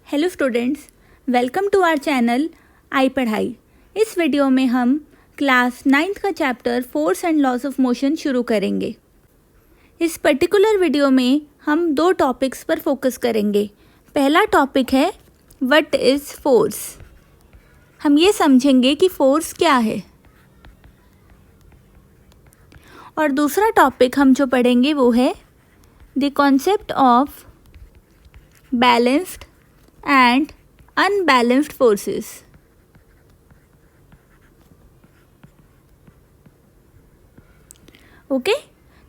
Hello students, welcome to our channel आई पढ़ाई। इस वीडियो में हम क्लास 9th का chapter force and laws of motion शुरू करेंगे। इस पर्टिकुलर वीडियो में हम दो टॉपिक्स पर फोकस करेंगे। पहला टॉपिक है व्हाट इज़ फोर्स। हम ये समझेंगे कि फोर्स क्या है। और दूसरा टॉपिक हम जो पढ़ेंगे वो है the concept of balanced and unbalanced forces. Okay,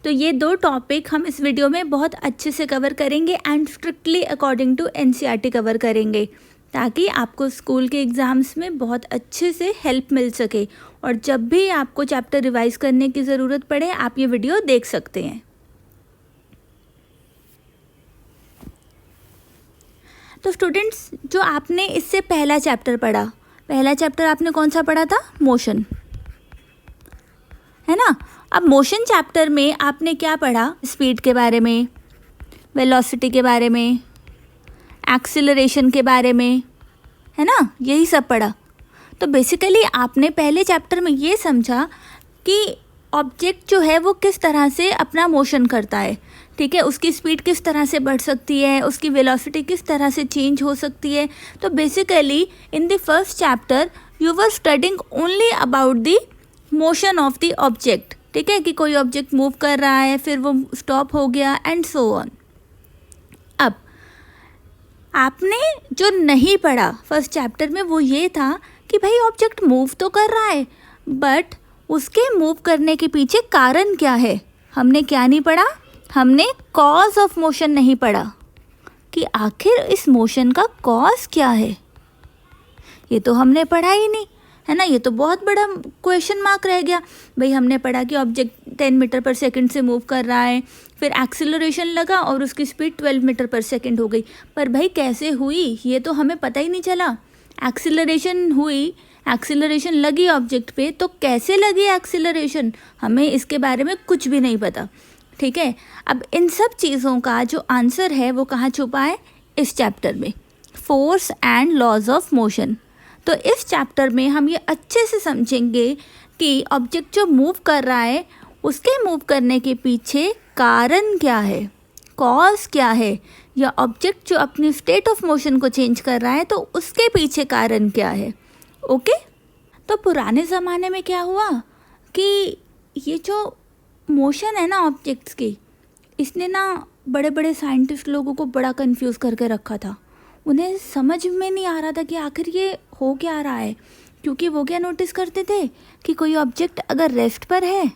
तो ये दो टॉपिक हम इस वीडियो में बहुत अच्छे से कवर करेंगे and strictly according to NCERT cover करेंगे, ताकि आपको स्कूल के एग्ज़ाम्स में बहुत अच्छे से हेल्प मिल सके और जब भी आपको चैप्टर रिवाइज करने की ज़रूरत पड़े आप ये वीडियो देख सकते हैं। तो स्टूडेंट्स, जो आपने इससे पहला चैप्टर आपने कौन सा पढ़ा था? मोशन, है ना। अब मोशन चैप्टर में आपने क्या पढ़ा? स्पीड के बारे में, वेलोसिटी के बारे में, एक्सीलरेशन के बारे में, है ना, यही सब पढ़ा। तो बेसिकली आपने पहले चैप्टर में ये समझा कि ऑब्जेक्ट जो है वो किस तरह से अपना मोशन करता है, ठीक है, उसकी स्पीड किस तरह से बढ़ सकती है, उसकी वेलोसिटी किस तरह से चेंज हो सकती है। तो basically in the first chapter you were studying only about the motion of the object, ठीक है, कि कोई ऑब्जेक्ट मूव कर रहा है फिर वो स्टॉप हो गया एंड सो ऑन। अब आपने जो नहीं पढ़ा फर्स्ट चैप्टर में वो ये था कि भाई ऑब्जेक्ट मूव तो कर रहा है बट उसके मूव करने के पीछे कारण क्या है। हमने क्या नहीं पढ़ा? हमने कॉज ऑफ मोशन नहीं पढ़ा कि आखिर इस मोशन का कॉज क्या है। ये तो हमने पढ़ा ही नहीं, है ना। ये तो बहुत बड़ा क्वेश्चन मार्क रह गया। भाई हमने पढ़ा कि ऑब्जेक्ट 10 मीटर पर सेकंड से मूव कर रहा है, फिर एक्सीलरेशन लगा और उसकी स्पीड 12 मीटर पर सेकंड हो गई, पर भाई कैसे हुई ये तो हमें पता ही नहीं चला। एक्सीलरेशन हुई, एक्सीलरेशन लगी ऑब्जेक्ट पे, तो कैसे लगी एक्सीलरेशन हमें इसके बारे में कुछ भी नहीं पता, ठीक है। अब इन सब चीज़ों का जो आंसर है वो कहाँ छुपा है? इस चैप्टर में, force and laws of motion. तो इस चैप्टर में हम ये अच्छे से समझेंगे कि ऑब्जेक्ट जो मूव कर रहा है उसके मूव करने के पीछे कारण क्या है, कॉज क्या है, या ऑब्जेक्ट जो अपनी स्टेट ऑफ मोशन को चेंज कर रहा है तो उसके पीछे कारण क्या है। ओके, तो पुराने ज़माने में क्या हुआ कि ये जो मोशन है ना ऑब्जेक्ट्स की, इसने ना बड़े बड़े साइंटिस्ट लोगों को बड़ा कंफ्यूज करके रखा था। उन्हें समझ में नहीं आ रहा था कि आखिर ये हो क्या रहा है, क्योंकि वो क्या नोटिस करते थे कि कोई ऑब्जेक्ट अगर रेस्ट पर है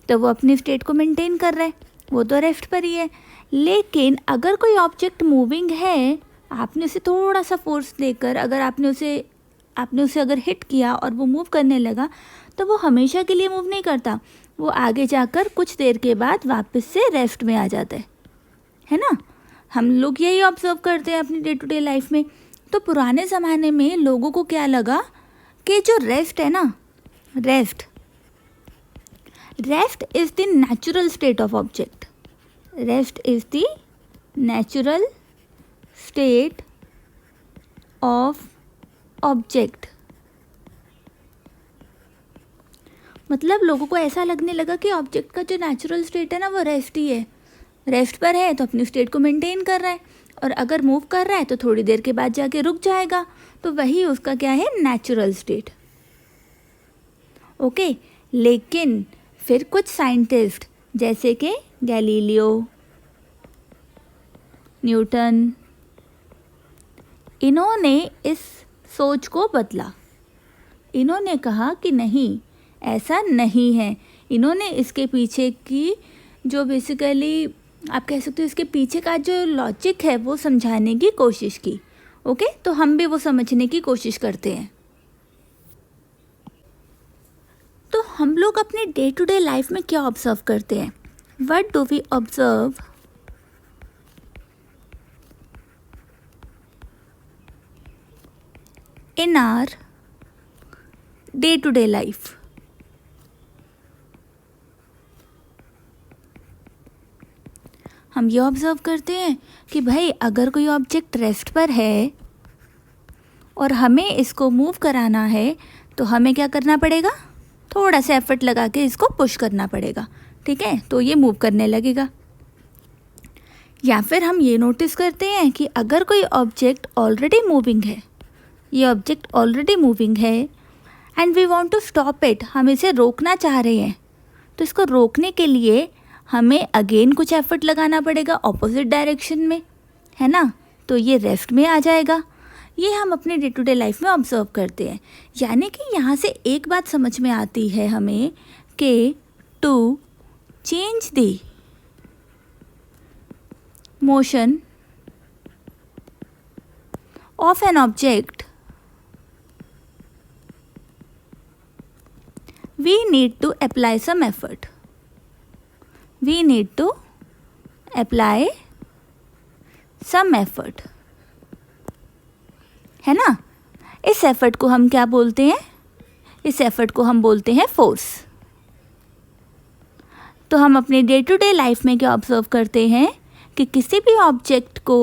तो वो अपनी स्टेट को मेंटेन कर रहा है, वो तो रेस्ट पर ही है। लेकिन अगर कोई ऑब्जेक्ट मूविंग है, आपने उसे थोड़ा सा फोर्स देकर अगर आपने उसे अगर हिट किया और वो मूव करने लगा तो वो हमेशा के लिए मूव नहीं करता, वो आगे जाकर कुछ देर के बाद वापस से रेस्ट में आ जाता है ना। हम लोग यही ऑब्जर्व करते हैं अपनी डे टू डे लाइफ में। तो पुराने ज़माने में लोगों को क्या लगा कि जो रेस्ट है ना, rest is the natural state of object. Rest is the natural state of object. मतलब लोगों को ऐसा लगने लगा कि ऑब्जेक्ट का जो नेचुरल स्टेट है ना वो रेस्ट ही है, रेस्ट पर है तो अपनी स्टेट को मेंटेन कर रहा है, और अगर मूव कर रहा है तो थोड़ी देर के बाद जाके रुक जाएगा, तो वही उसका क्या है? Natural state. ओके, लेकिन फिर कुछ साइंटिस्ट जैसे कि गैलीलियो, न्यूटन, इन्होंने इस सोच को बदला। इन्होंने कहा कि नहीं, ऐसा नहीं है। इन्होंने इसके पीछे की जो बेसिकली आप कह सकते हो इसके पीछे का जो लॉजिक है वो समझाने की कोशिश की। ओके, तो हम भी वो समझने की कोशिश करते हैं। तो हम लोग अपने डे टू डे लाइफ में क्या ऑब्जर्व करते हैं? What do we observe in our day to day life? हम ये ऑब्ज़र्व करते हैं कि भाई अगर कोई ऑब्जेक्ट रेस्ट पर है और हमें इसको मूव कराना है तो हमें क्या करना पड़ेगा, थोड़ा सा एफर्ट लगा के इसको पुश करना पड़ेगा, ठीक है, तो ये मूव करने लगेगा। या फिर हम ये नोटिस करते हैं कि अगर कोई ऑब्जेक्ट ऑलरेडी मूविंग है, ये ऑब्जेक्ट ऑलरेडी मूविंग है and we want to stop it, हम इसे रोकना चाह रहे हैं, तो इसको रोकने के लिए हमें अगेन कुछ एफर्ट लगाना पड़ेगा ऑपोजिट डायरेक्शन में, है ना, तो ये रेस्ट में आ जाएगा। ये हम अपने डे टू डे लाइफ में ऑब्जर्व करते हैं। यानी कि यहाँ से एक बात समझ में आती है हमें कि to change the motion of an object we need to apply some effort. We need to apply some effort, है ना। इस एफर्ट को हम क्या बोलते हैं, इस एफर्ट को हम बोलते हैं फोर्स। तो हम अपने डे टू डे लाइफ में क्या ऑब्जर्व करते हैं कि किसी भी ऑब्जेक्ट को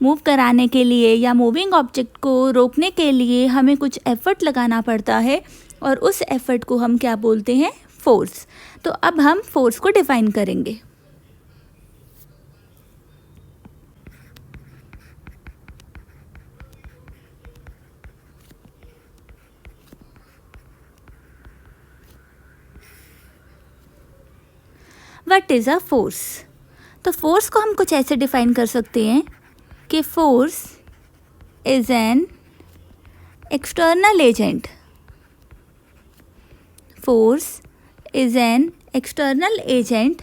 मूव कराने के लिए या मूविंग ऑब्जेक्ट को रोकने के लिए हमें कुछ एफर्ट लगाना पड़ता है और उस एफर्ट को हम क्या बोलते हैं, फोर्स। तो अब हम फोर्स को डिफाइन करेंगे। What is a force? तो फोर्स को हम कुछ ऐसे डिफाइन कर सकते हैं कि force is an external agent. Force is an external agent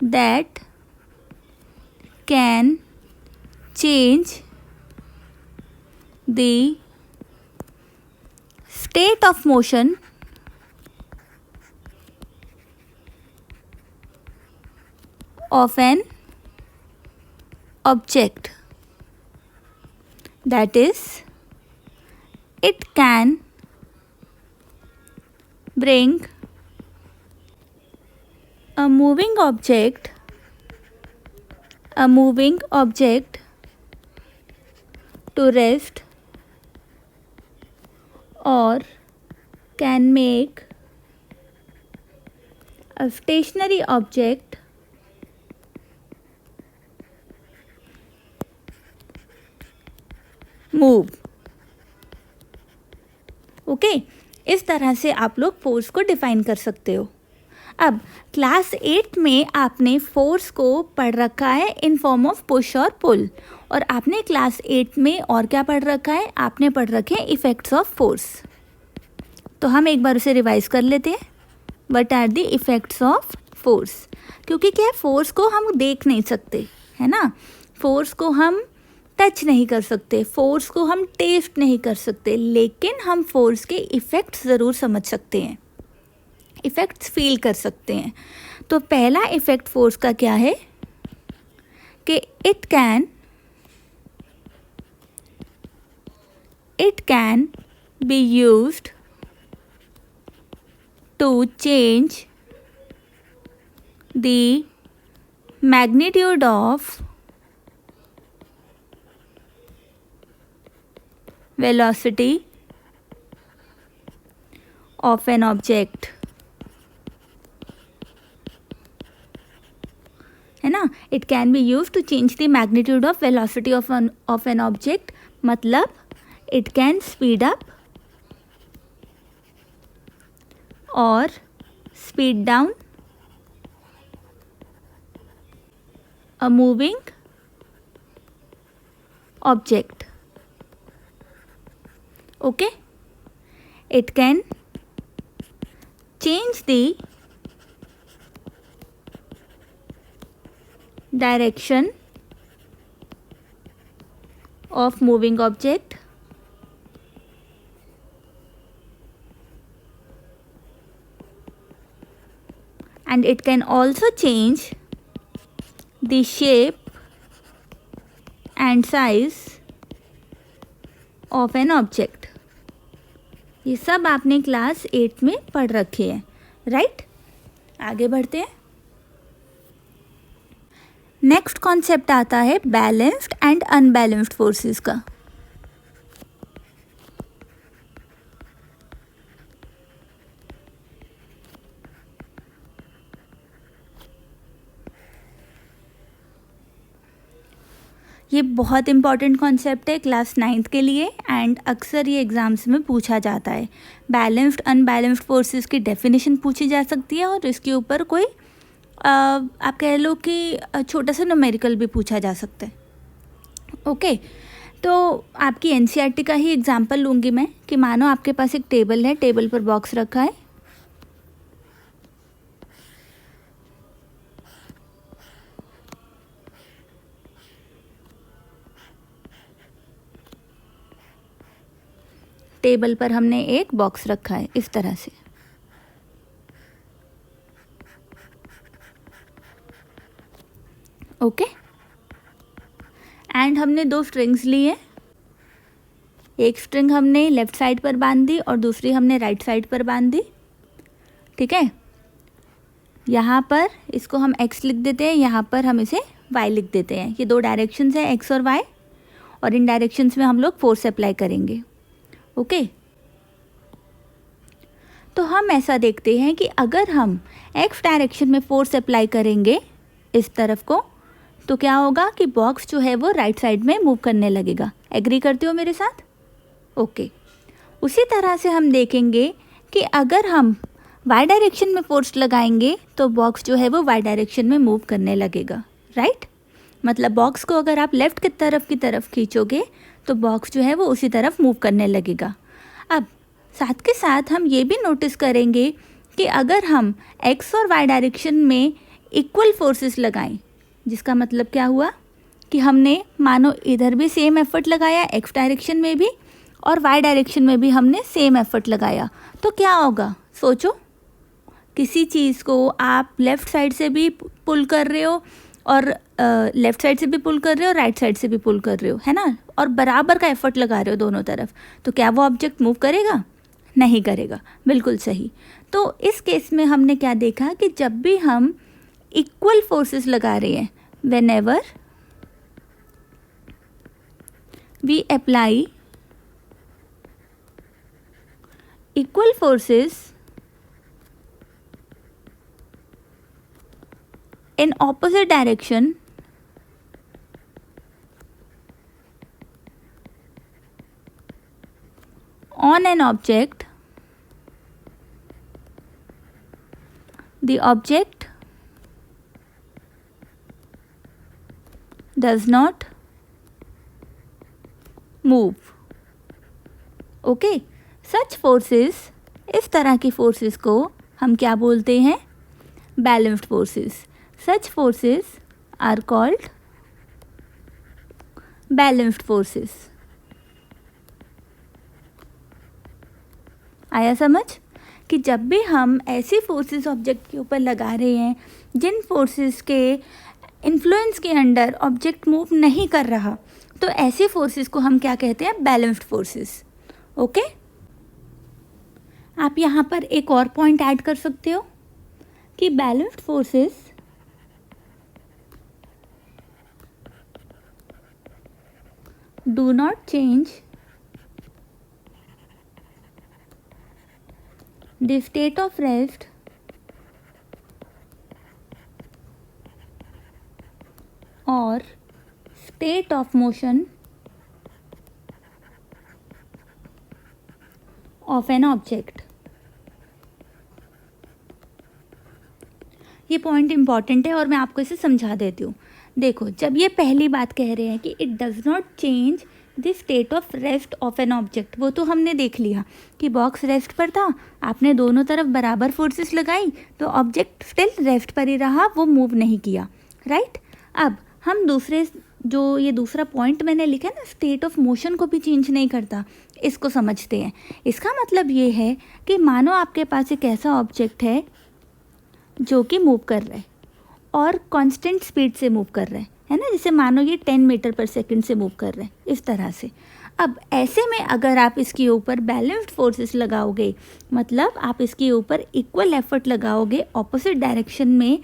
that can change the state of motion of an object. That is, it can bring a moving object to rest or can make a stationary object move. Okay, इस तरह से आप लोग force को define कर सकते हो। अब क्लास 8 में आपने फोर्स को पढ़ रखा है इन फॉर्म ऑफ पुश और पुल, और आपने क्लास 8 में और क्या पढ़ रखा है, आपने पढ़ रखे हैं इफ़ेक्ट्स ऑफ फोर्स। तो हम एक बार उसे रिवाइज कर लेते हैं। What are the effects of force? क्योंकि क्या है, फोर्स को हम देख नहीं सकते, है ना, फोर्स को हम टच नहीं कर सकते, फोर्स को हम टेस्ट नहीं कर सकते, लेकिन हम फोर्स के इफ़ेक्ट्स ज़रूर समझ सकते हैं, इफ़ेक्ट्स फील कर सकते हैं। तो पहला इफ़ेक्ट फोर्स का क्या है कि it can be used to change the magnitude of velocity of an object, है ना। It can be used to change the magnitude of velocity of an object, मतलब it can speed up or speed down a moving object. Okay, it can change the direction of moving object and it can also change the shape and size of an object. ये सब आपने class 8 में पढ़ रखे हैं, right. आगे बढ़ते हैं। नेक्स्ट कॉन्सेप्ट आता है बैलेंस्ड एंड अनबैलेंस्ड फोर्सेस का। ये बहुत इंपॉर्टेंट कॉन्सेप्ट है क्लास 9th के लिए एंड अक्सर ये एग्ज़ाम्स में पूछा जाता है। बैलेंस्ड अनबैलेंस्ड फोर्सेस की डेफिनेशन पूछी जा सकती है और इसके ऊपर कोई आप कह लो कि छोटा सा न्यूमेरिकल भी पूछा जा सकता है। ओके, तो आपकी एनसीईआरटी का ही एग्जांपल लूँगी मैं कि मानो आपके पास एक टेबल है, टेबल पर बॉक्स रखा है, टेबल पर हमने एक बॉक्स रखा है इस तरह से। ओके, एंड हमने दो स्ट्रिंग्स ली है, एक स्ट्रिंग हमने लेफ़्ट साइड पर बांध दी और दूसरी हमने राइट साइड पर बांध दी। ठीक है, यहाँ पर इसको हम x लिख देते हैं, यहाँ पर हम इसे y लिख देते हैं। ये दो डायरेक्शंस हैं x और y, और इन डायरेक्शंस में हम लोग फोर्स अप्लाई करेंगे। ओके, तो हम ऐसा देखते हैं कि अगर हम x डायरेक्शन में फोर्स अप्लाई करेंगे इस तरफ को, तो क्या होगा कि बॉक्स जो है वो राइट साइड में मूव करने लगेगा। एग्री करते हो मेरे साथ? ओके, उसी तरह से हम देखेंगे कि अगर हम y डायरेक्शन में फोर्स लगाएंगे तो बॉक्स जो है वो y डायरेक्शन में मूव करने लगेगा। राइट, मतलब बॉक्स को अगर आप लेफ़्ट की तरफ खींचोगे तो बॉक्स जो है वो उसी तरफ मूव करने लगेगा। अब साथ के साथ हम ये भी नोटिस करेंगे कि अगर हम x और y डायरेक्शन में इक्वल फोर्सेस लगाएं, जिसका मतलब क्या हुआ कि हमने मानो इधर भी सेम एफर्ट लगाया x डायरेक्शन में भी और y डायरेक्शन में भी हमने सेम एफर्ट लगाया, तो क्या होगा? सोचो, किसी चीज़ को आप लेफ़्ट साइड से भी पुल कर रहे हो और लेफ़्ट साइड से भी पुल कर रहे हो, राइट साइड से भी पुल कर रहे हो, है ना, और बराबर का एफर्ट लगा रहे हो दोनों तरफ, तो क्या वो ऑब्जेक्ट मूव करेगा? नहीं करेगा। बिल्कुल सही। तो इस केस में हमने क्या देखा कि जब भी हम इक्वल फोर्सेस लगा रहे हैं, whenever we apply equal forces in opposite direction, on an object, the object does not move. Okay, such forces, इस तरह की फोर्सेस को हम क्या बोलते हैं? Balanced forces. Such forces are called balanced forces. आया समझ कि जब भी हम ऐसी फोर्सेस ऑब्जेक्ट के ऊपर लगा रहे हैं जिन फोर्सेस के इन्फ्लुएंस के अंडर ऑब्जेक्ट मूव नहीं कर रहा, तो ऐसी फोर्सेस को हम क्या कहते हैं? Balanced forces. ओके, आप यहाँ पर एक और पॉइंट ऐड कर सकते हो कि balanced forces do not change the state of rest और state of motion of an object। ये पॉइंट इंपॉर्टेंट है और मैं आपको इसे समझा देती हूँ। देखो, जब ये पहली बात कह रहे हैं कि it does not change the state of rest of an object, वो तो हमने देख लिया कि बॉक्स रेस्ट पर था, आपने दोनों तरफ बराबर फोर्सेस लगाई तो ऑब्जेक्ट स्टिल रेस्ट पर ही रहा, वो मूव नहीं किया। राइट, अब हम दूसरा पॉइंट मैंने लिखा है ना, स्टेट ऑफ मोशन को भी चेंज नहीं करता, इसको समझते हैं। इसका मतलब ये है कि मानो आपके पास एक ऐसा ऑब्जेक्ट है जो कि मूव कर रहा है और कांस्टेंट स्पीड से मूव कर रहा है ना, जैसे मानो ये 10 मीटर पर सेकंड से मूव कर रहा है, इस तरह से। अब ऐसे में अगर आप इसके ऊपर बैलेंस्ड फोर्सेस लगाओगे, मतलब आप इसके ऊपर इक्वल एफर्ट लगाओगे ऑपोजिट डायरेक्शन में,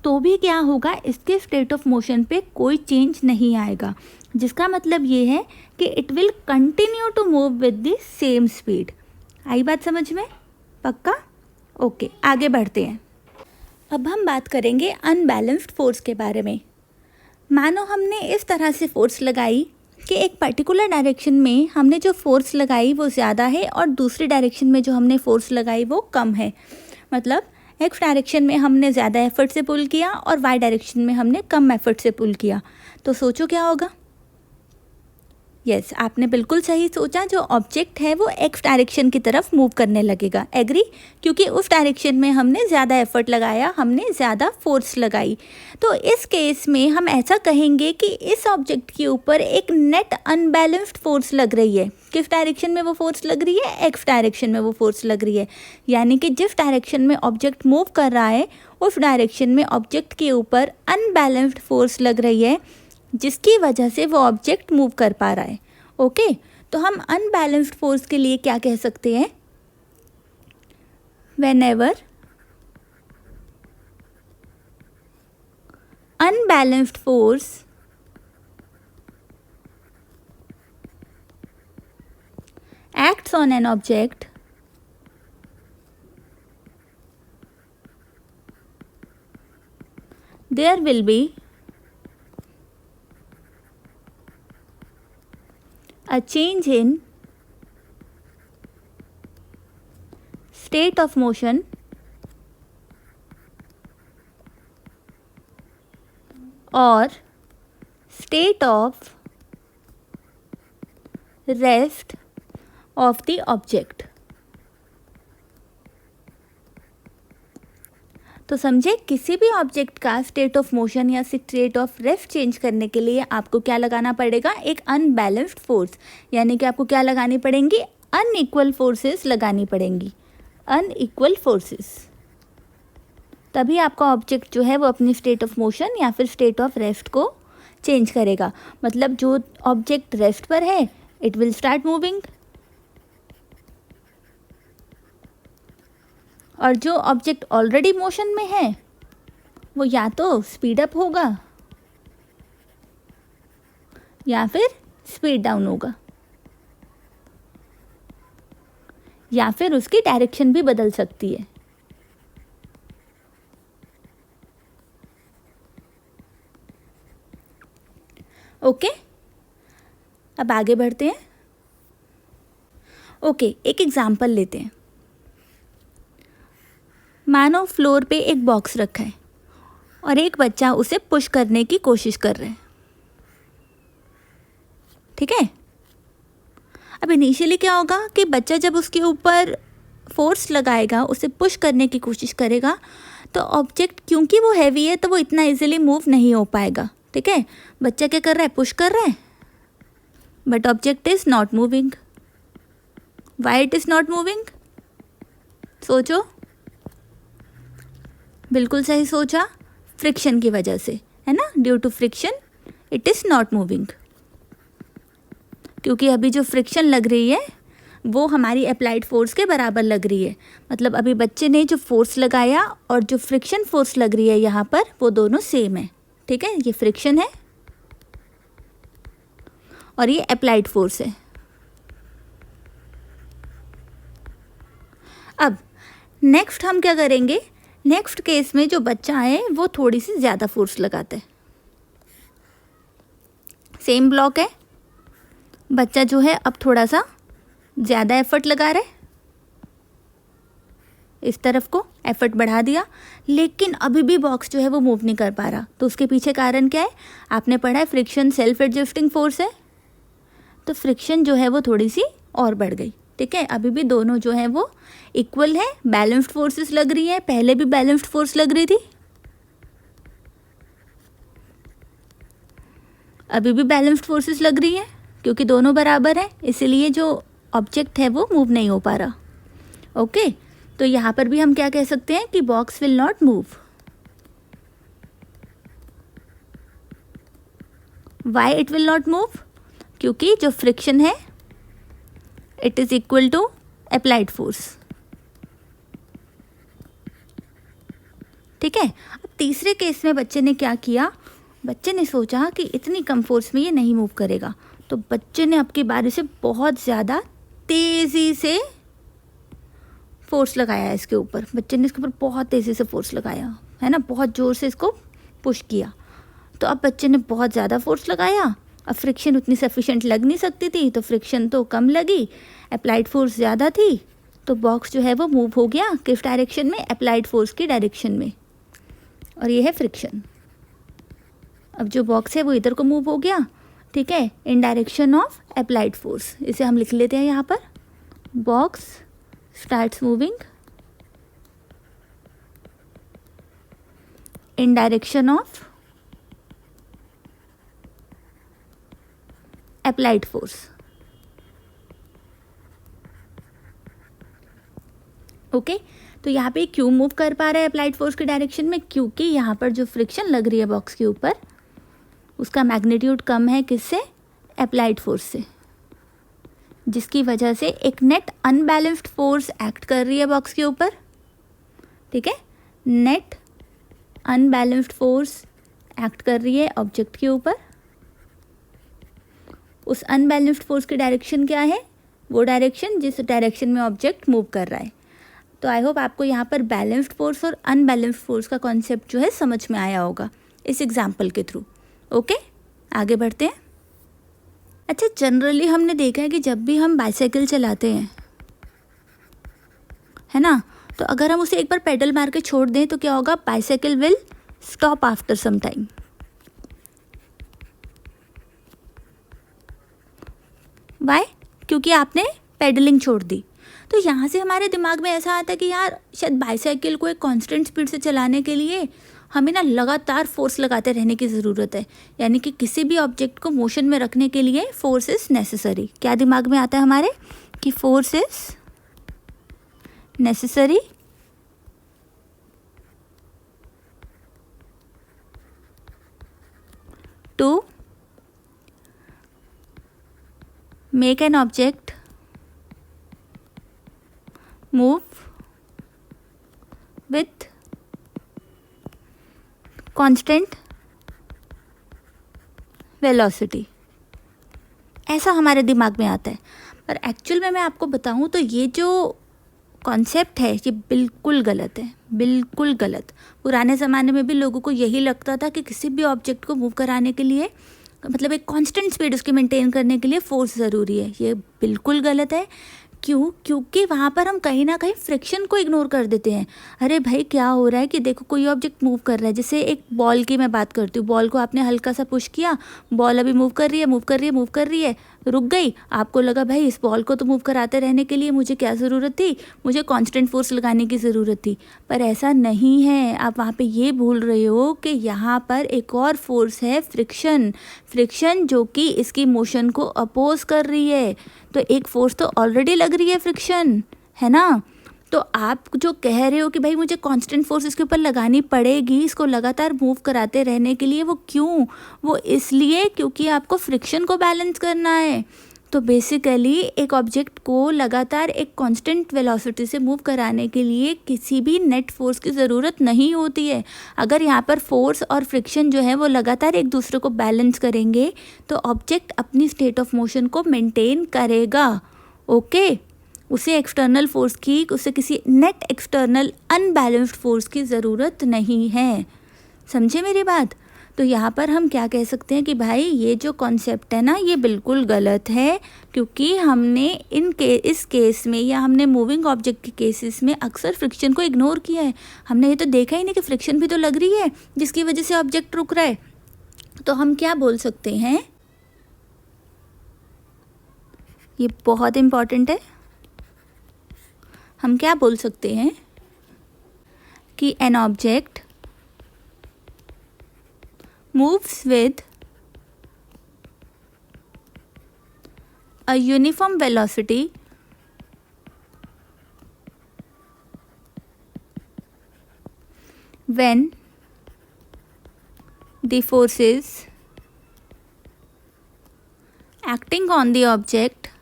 तो भी क्या होगा, इसके स्टेट ऑफ मोशन पे कोई चेंज नहीं आएगा, जिसका मतलब ये है कि it will continue to move with the same speed. आई बात समझ में? पक्का? ओके, आगे बढ़ते हैं। अब हम बात करेंगे अनबैलेंस्ड फोर्स के बारे में। मानो हमने इस तरह से फोर्स लगाई कि एक पर्टिकुलर डायरेक्शन में हमने जो फोर्स लगाई वो ज़्यादा है और दूसरी डायरेक्शन में जो हमने फोर्स लगाई वो कम है। मतलब एक्स डायरेक्शन में हमने ज़्यादा एफर्ट से पुल किया और वाई डायरेक्शन में हमने कम एफर्ट से पुल किया, तो सोचो क्या होगा? यस, आपने बिल्कुल सही सोचा, जो ऑब्जेक्ट है वो एक्स डायरेक्शन की तरफ मूव करने लगेगा। एग्री? क्योंकि उस डायरेक्शन में हमने ज़्यादा एफर्ट लगाया, हमने ज़्यादा फोर्स लगाई। तो इस केस में हम ऐसा कहेंगे कि इस ऑब्जेक्ट के ऊपर एक नेट अनबैलेंस्ड फोर्स लग रही है। किस डायरेक्शन में वो फोर्स लग रही है? एक्स डायरेक्शन में वो फोर्स लग रही है। यानी कि जिस डायरेक्शन में ऑब्जेक्ट मूव कर रहा है उस डायरेक्शन में ऑब्जेक्ट के ऊपर अनबैलेंस्ड फोर्स लग रही है, जिसकी वजह से वो ऑब्जेक्ट मूव कर पा रहा है। ओके, तो हम अनबैलेंस्ड फोर्स के लिए क्या कह सकते हैं? Whenever unbalanced force acts on an object, there will be a change in state of motion or state of rest of the object। तो समझे, किसी भी ऑब्जेक्ट का स्टेट ऑफ मोशन या स्टेट ऑफ रेस्ट चेंज करने के लिए आपको क्या लगाना पड़ेगा? एक अनबैलेंस्ड फोर्स, यानी कि आपको क्या लगानी पड़ेंगी? अनइक्वल फोर्सेस लगानी पड़ेंगी, अनइक्वल फोर्सेस। तभी आपका ऑब्जेक्ट जो है वो अपनी स्टेट ऑफ मोशन या फिर स्टेट ऑफ रेस्ट को चेंज करेगा। मतलब जो ऑब्जेक्ट रेस्ट पर है इट विल स्टार्ट मूविंग, और जो ऑब्जेक्ट ऑलरेडी मोशन में है वो या तो स्पीड अप होगा या फिर स्पीड डाउन होगा, या फिर उसकी डायरेक्शन भी बदल सकती है। ओके, अब आगे बढ़ते हैं। ओके, एक एग्जाम्पल लेते हैं। मानो फ्लोर पे एक बॉक्स रखा है और एक बच्चा उसे पुश करने की कोशिश कर रहा है। ठीक है, अब इनिशियली क्या होगा कि बच्चा जब उसके ऊपर फोर्स लगाएगा, उसे पुश करने की कोशिश करेगा, तो ऑब्जेक्ट क्योंकि वो हैवी है तो वो इतना इजीली मूव नहीं हो पाएगा। ठीक है, बच्चा क्या कर रहा है? पुश कर रहा है, but object is not moving. Why it is not moving? सोचो, बिल्कुल सही सोचा, फ्रिक्शन की वजह से, है ना? Due to friction it is not moving. क्योंकि अभी जो फ्रिक्शन लग रही है वो हमारी अप्लाइड फोर्स के बराबर लग रही है। मतलब अभी बच्चे ने जो फोर्स लगाया और जो फ्रिक्शन फोर्स लग रही है यहाँ पर, वो दोनों सेम है। ठीक है, ये फ्रिक्शन है और ये अप्लाइड फोर्स है। अब नेक्स्ट हम क्या करेंगे? नेक्स्ट केस में जो बच्चा है वो थोड़ी सी ज़्यादा फोर्स लगाता है। सेम ब्लॉक है, बच्चा जो है अब थोड़ा सा ज़्यादा एफर्ट लगा रहा है, इस तरफ को एफर्ट बढ़ा दिया, लेकिन अभी भी बॉक्स जो है वो मूव नहीं कर पा रहा। तो उसके पीछे कारण क्या है? आपने पढ़ा है फ्रिक्शन सेल्फ एडजस्टिंग फोर्स है। तो फ्रिक्शन जो है वो थोड़ी सी और बढ़ गई। ठीक है, अभी भी दोनों जो है वो इक्वल है, बैलेंस्ड फोर्सेस लग रही है। पहले भी बैलेंस्ड फोर्स लग रही थी, अभी भी बैलेंस्ड फोर्सेस लग रही है, क्योंकि दोनों बराबर है, इसीलिए जो ऑब्जेक्ट है वो मूव नहीं हो पा रहा। ओके, तो यहाँ पर भी हम क्या कह सकते हैं कि box will not move. Why it will not move? क्योंकि जो फ्रिक्शन है it is equal to applied force. ठीक है। अब तीसरे केस में बच्चे ने क्या किया, बच्चे ने सोचा कि इतनी कम फोर्स में ये नहीं मूव करेगा, तो बच्चे ने अब की बारी से बहुत ज़्यादा तेज़ी से फोर्स लगाया इसके ऊपर। बच्चे ने इसके ऊपर बहुत तेज़ी से फोर्स लगाया है ना, बहुत ज़ोर से इसको पुश किया। तो अब बच्चे ने बहुत ज़्यादा फोर्स लगाया, अब फ्रिक्शन उतनी सफिशेंट लग नहीं सकती थी, तो फ्रिक्शन तो कम लगी, अप्लाइड फोर्स ज़्यादा थी, तो बॉक्स जो है वो मूव हो गया किस डायरेक्शन में, अप्लाइड फोर्स की डायरेक्शन में, और ये है फ्रिक्शन। अब जो बॉक्स है वो इधर को मूव हो गया, ठीक है, इन डायरेक्शन ऑफ अप्लाइड फोर्स। इसे हम लिख लेते हैं यहाँ पर, box starts moving in direction of applied force. Okay, तो यहाँ पे क्यों मूव कर पा रहा है अप्लाइड फोर्स के डायरेक्शन में, क्योंकि यहाँ पर जो फ्रिक्शन लग रही है बॉक्स के ऊपर उसका मैग्नीट्यूड कम है किससे, अप्लाइड फोर्स से, जिसकी वजह से एक नेट अनबैलेंस्ड फोर्स एक्ट कर रही है बॉक्स के ऊपर। ठीक है, नेट अनबैलेंस्ड फोर्स एक्ट कर रही है ऑब्जेक्ट के ऊपर। उस अनबैलेंस्ड फोर्स की डायरेक्शन क्या है, वो डायरेक्शन जिस डायरेक्शन में ऑब्जेक्ट मूव कर रहा है। तो आई होप आपको यहाँ पर बैलेंस्ड फोर्स और अनबैलेंस्ड फोर्स का कॉन्सेप्ट जो है समझ में आया होगा इस एग्जाम्पल के थ्रू। ओके, आगे बढ़ते हैं। अच्छा, जनरली हमने देखा है कि जब भी हम बाइसाइकिल चलाते हैं, है ना, तो अगर हम उसे एक बार पेडल मार के छोड़ दें तो क्या होगा, bicycle will stop after some time. Why, क्योंकि आपने पेडलिंग छोड़ दी। तो यहाँ से हमारे दिमाग में ऐसा आता है कि यार शायद बाइसाइकिल को एक कांस्टेंट स्पीड से चलाने के लिए हमें ना लगातार फोर्स लगाते रहने की ज़रूरत है, यानी कि किसी भी ऑब्जेक्ट को मोशन में रखने के लिए फोर्स इज़ नेसेसरी। क्या दिमाग में आता है हमारे कि force is necessary to make an object move with constant velocity, ऐसा हमारे दिमाग में आता है। पर एक्चुअल में मैं आपको बताऊं तो ये जो कॉन्सेप्ट है ये बिल्कुल गलत है, बिल्कुल गलत। पुराने ज़माने में भी लोगों को यही लगता था कि किसी भी ऑब्जेक्ट को मूव कराने के लिए, मतलब एक कांस्टेंट स्पीड उसकी मेंटेन करने के लिए फोर्स ज़रूरी है। ये बिल्कुल गलत है। क्यों? क्योंकि वहाँ पर हम कहीं ना कहीं फ्रिक्शन को इग्नोर कर देते हैं। अरे भाई, क्या हो रहा है कि देखो कोई ऑब्जेक्ट मूव कर रहा है, जैसे एक बॉल की मैं बात करती हूँ। बॉल को आपने हल्का सा पुश किया, बॉल अभी मूव कर रही है, मूव कर रही है, मूव कर रही है, रुक गई। आपको लगा भाई इस बॉल को तो मूव कराते रहने के लिए मुझे क्या ज़रूरत थी, मुझे कांस्टेंट फोर्स लगाने की ज़रूरत थी। पर ऐसा नहीं है। आप वहाँ पे ये भूल रहे हो कि यहाँ पर एक और फोर्स है, फ्रिक्शन। फ्रिक्शन जो कि इसकी मोशन को अपोज कर रही है। तो एक फोर्स तो ऑलरेडी लग रही है, फ्रिक्शन, है ना। तो आप जो कह रहे हो कि भाई मुझे कांस्टेंट फोर्स इसके ऊपर लगानी पड़ेगी इसको लगातार मूव कराते रहने के लिए, वो क्यों? वो इसलिए क्योंकि आपको फ्रिक्शन को बैलेंस करना है। तो बेसिकली एक ऑब्जेक्ट को लगातार एक कांस्टेंट वेलोसिटी से मूव कराने के लिए किसी भी नेट फोर्स की ज़रूरत नहीं होती है। अगर यहाँ पर फोर्स और फ्रिक्शन जो है वो लगातार एक दूसरे को बैलेंस करेंगे तो ऑब्जेक्ट अपनी स्टेट ऑफ मोशन को मेंटेन करेगा। ओके, उसे एक्सटर्नल फोर्स की, उसे किसी नेट एक्सटर्नल अनबैलेंस्ड फोर्स की ज़रूरत नहीं है। समझे मेरी बात? तो यहाँ पर हम क्या कह सकते हैं कि भाई ये जो कॉन्सेप्ट है ना ये बिल्कुल गलत है, क्योंकि हमने इस केस में या हमने मूविंग ऑब्जेक्ट के केसेस में अक्सर फ्रिक्शन को इग्नोर किया है। हमने ये तो देखा ही नहीं कि फ्रिक्शन भी तो लग रही है जिसकी वजह से ऑब्जेक्ट रुक रहा है। तो हम क्या बोल सकते हैं, ये बहुत इम्पॉर्टेंट है, हम क्या बोल सकते हैं कि an object moves with a uniform velocity when the forces acting on the object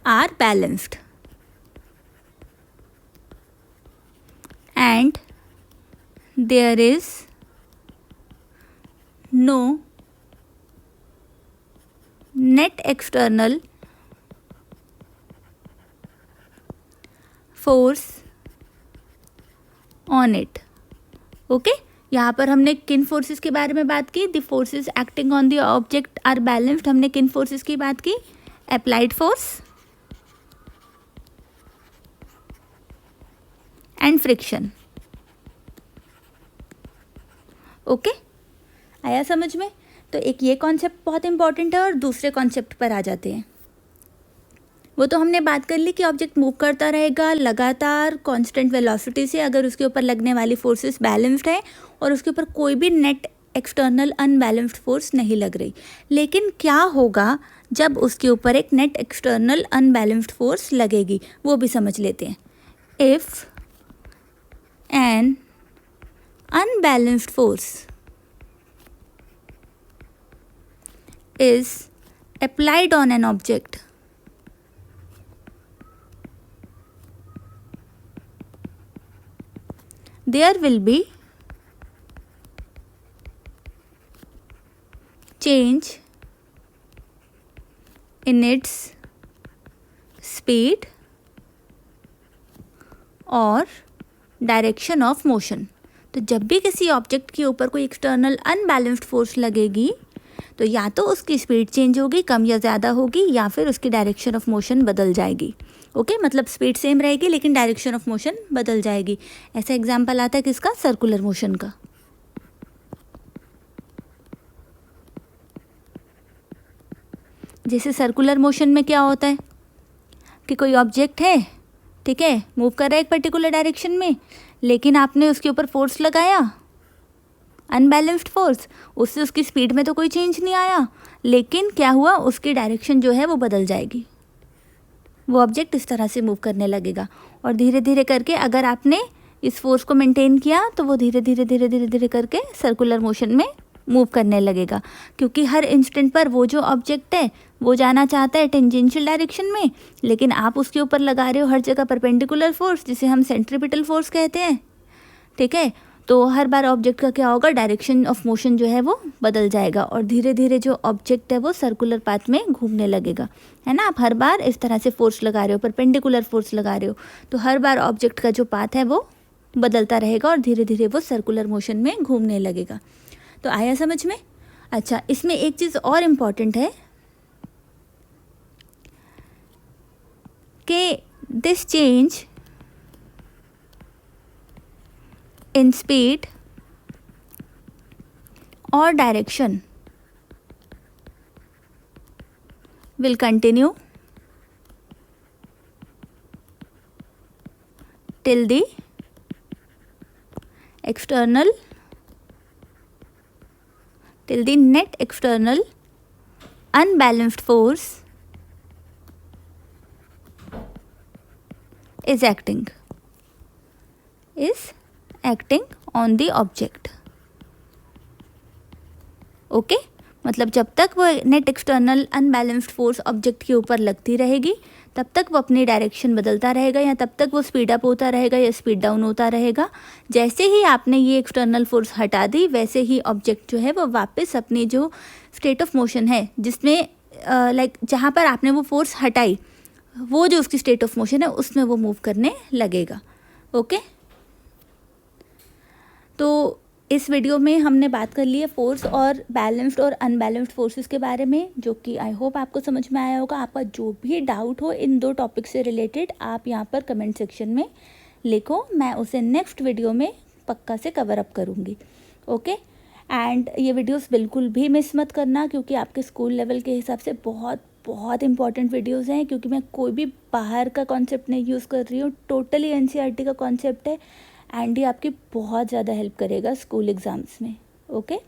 are balanced. and there is no net external force on it. Okay यहाँ पर हमने किन फोर्सेस के बारे में बात की? The forces acting on the object are balanced. हमने किन फोर्सेस की बात की? Applied force and friction. Okay, आया समझ में? तो एक ये कॉन्सेप्ट बहुत इंपॉर्टेंट है और दूसरे कॉन्सेप्ट पर आ जाते हैं. वो तो हमने बात कर ली कि ऑब्जेक्ट मूव करता रहेगा लगातार कांस्टेंट वेलोसिटी से अगर उसके ऊपर लगने वाली फोर्सेस बैलेंस्ड है और उसके ऊपर कोई भी नेट एक्सटर्नल अनबैलेंस्ड फोर्स नहीं लग रही. लेकिन क्या होगा जब उसके ऊपर एक नेट एक्सटर्नल अनबैलेंस्ड फोर्स लगेगी, वो भी समझ लेते हैं. If N unbalanced force is applied on an object, there will be change in its speed और डायरेक्शन ऑफ मोशन. तो जब भी किसी ऑब्जेक्ट के ऊपर कोई एक्सटर्नल अनबैलेंस्ड फोर्स लगेगी तो या तो उसकी स्पीड चेंज होगी, कम या ज़्यादा होगी, या फिर उसकी डायरेक्शन ऑफ मोशन बदल जाएगी. ओके, मतलब स्पीड सेम रहेगी लेकिन डायरेक्शन ऑफ मोशन बदल जाएगी. ऐसा एग्जांपल आता है किसका? सर्कुलर मोशन का. जैसे सर्कुलर मोशन में क्या होता है कि कोई ऑब्जेक्ट है, ठीक है, मूव कर रहा है एक पर्टिकुलर डायरेक्शन में, लेकिन आपने उसके ऊपर फोर्स लगाया, अनबैलेंस्ड फोर्स, उससे उसकी स्पीड में तो कोई चेंज नहीं आया, लेकिन क्या हुआ, उसकी डायरेक्शन जो है वो बदल जाएगी. वो ऑब्जेक्ट इस तरह से मूव करने लगेगा और धीरे धीरे करके अगर आपने इस फोर्स को मेंटेन किया तो वो धीरे धीरे धीरे धीरे धीरे करके सर्कुलर मोशन में मूव करने लगेगा. क्योंकि हर इंस्टेंट पर वो जो ऑब्जेक्ट है वो जाना चाहता है टेंजेंशियल डायरेक्शन में, लेकिन आप उसके ऊपर लगा रहे हो हर जगह परपेंडिकुलर फोर्स, जिसे हम सेंट्रीपिटल फोर्स कहते हैं. ठीक है, तो हर बार ऑब्जेक्ट का क्या होगा, डायरेक्शन ऑफ मोशन जो है वो बदल जाएगा और धीरे धीरे जो ऑब्जेक्ट है वो सर्कुलर पाथ में घूमने लगेगा. है ना, आप हर बार इस तरह से फोर्स लगा रहे हो, परपेंडिकुलर फोर्स लगा रहे हो, तो हर बार ऑब्जेक्ट का जो पाथ है वो बदलता रहेगा और धीरे धीरे वो सर्कुलर मोशन में घूमने लगेगा. तो आया समझ में? अच्छा, इसमें एक चीज़ और इम्पॉर्टेंट है कि this change in speed or direction will continue till the net external unbalanced force is acting on the object. Okay, मतलब जब तक वो net external unbalanced force object के ऊपर लगती रहेगी तब तक वो अपनी डायरेक्शन बदलता रहेगा, या तब तक वो स्पीड अप होता रहेगा या स्पीड डाउन होता रहेगा. जैसे ही आपने ये एक्सटर्नल फोर्स हटा दी वैसे ही ऑब्जेक्ट जो है वो वापस अपनी जो स्टेट ऑफ मोशन है, जिसमें लाइक जहाँ पर आपने वो फोर्स हटाई, वो जो उसकी स्टेट ऑफ मोशन है उसमें वो मूव करने लगेगा. ओके, तो इस वीडियो में हमने बात कर ली है फोर्स और बैलेंस्ड और अनबैलेंस्ड फोर्सेस के बारे में, जो कि आई होप आपको समझ में आया होगा. आपका जो भी डाउट हो इन दो टॉपिक से रिलेटेड आप यहाँ पर कमेंट सेक्शन में लिखो, मैं उसे नेक्स्ट वीडियो में पक्का से कवर अप करूँगी. ओके, एंड ये वीडियोस बिल्कुल भी मिस मत करना, क्योंकि आपके स्कूल लेवल के हिसाब से बहुत इंपॉर्टेंट वीडियोस हैं. क्योंकि मैं कोई भी बाहर का कॉन्सेप्ट नहीं यूज़ कर रही हूँ, टोटली एनसीईआरटी का कॉन्सेप्ट है एंड ये आपकी बहुत ज़्यादा हेल्प करेगा स्कूल एग्ज़ाम्स में. ओके.